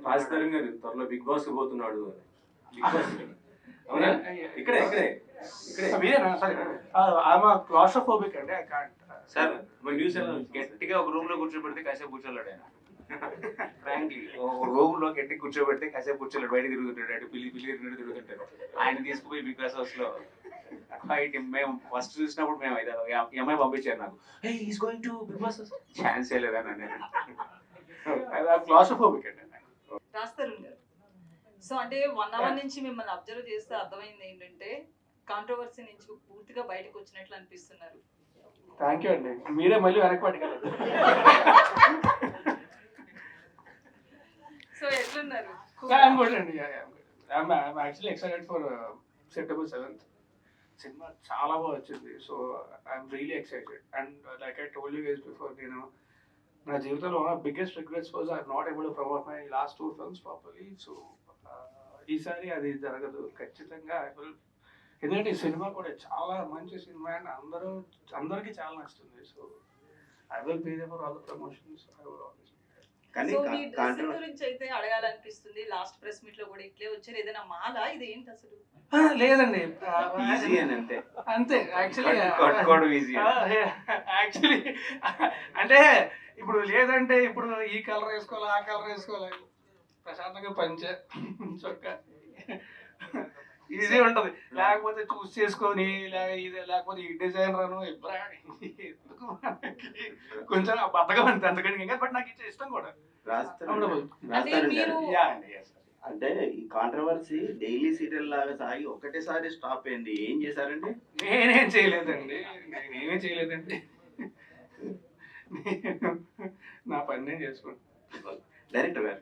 భాస్కర్ గారు త్వరలో big boss పోతున్నాడు. బిగ్ బాస్ అవునా? ఇక్కడే ఇక్కడే క్లాస్ట్రోఫోబిక్ అండి. ఐ కాంట్ సార్ న్యూస్ గట్టిగా ఒక రూమ్ లో కూర్చోబెడితే కాసేపు కూర్చోలేడు ఆయన. ఫ్రాంక్లీ రూమ్ లో గట్టి కూర్చోబెడితే కాసేపు కూర్చోలేడు, బయట తిరుగుతుంటాడు, అటు పిల్లి పిల్లి తిరుగుతుంటాడు. ఆయన తీసుకుపోయి బిగ్ బాస్ హౌస్ లో మేము ఫస్ట్ చూసినప్పుడు మేము అయితే ఈ అమ్మాయి పంపించారు నాకు, is going to Bigg Boss house, chance లేదని నేను. క్లాస్ట్రోఫోబిక్ అండి. రాస్తారు గారు. సో అంటే 1 hour నుంచి మిమ్మల్ని అబ్జర్వ్ చేస్తే అర్థమైంది ఏంటంటే కాంట్రవర్సీ నుంచి పూర్తిగా బయటకు వచ్చినట్లు అనిపిస్తున్నారు. థ్యాంక్ యూ అండి, మీరే మళ్ళీ వెనక్కి పట్టుకెళ్ళండి. సో ఎట్లున్నారు? I'm good అండి. I'm actually excited for September 7th. Cinema చాలా బాగా వచ్చింది. So I'm really excited. And like I told you guys before, నేను నా జీవితంలో one of biggest regrets was I not able to promote my last 2 films properly. So ఈసారి అది జరగదు ఖచ్చితంగా. ఐ విల్, ఎందుకంటే ఈ సినిమా కూడా చాలా మంచి సినిమా అండ్ అందరికీ చాలా నచ్చుతుంది. So I will be there for all the promotions. I will always. So మీ డ్రెస్సింగ్ గురించి అయితే అడగాలనిపిస్తుంది. లాస్ట్ ప్రెస్ మీట్ లో కూడా ఇట్లే వచ్చారు, ఏదైనా మాల ఇది ఏంటి అసలు? లేదండి, అంతే. యాక్చువల్లీ అంటే ఇప్పుడు లేదంటే ఇప్పుడు ఈ కలర్ వేసుకోవాలి, ఆ కలర్ వేసుకోవాలి, ప్రశాంతంగా పంచే చొక్కా ఈజీ ఉంటది. లేకపోతే చూస్ చేసుకొని లేకపోతే ఈ డిజైనర్ అను ఎందుకు కొంచెం బద్దగా అంతే, అంతకంటే ఇంకా. బట్ నాకు ఇష్టం కూడా. అంటే ఈ కాంట్రవర్సీ డైలీ సీరియల్ లాగా సాగి ఒకటేసారి స్టాప్ అయింది, ఏం చేశారండి? నేనేం చేయలేదండి. నా పని నేను చేసుకుంటాను. డైరెక్టర్ గారు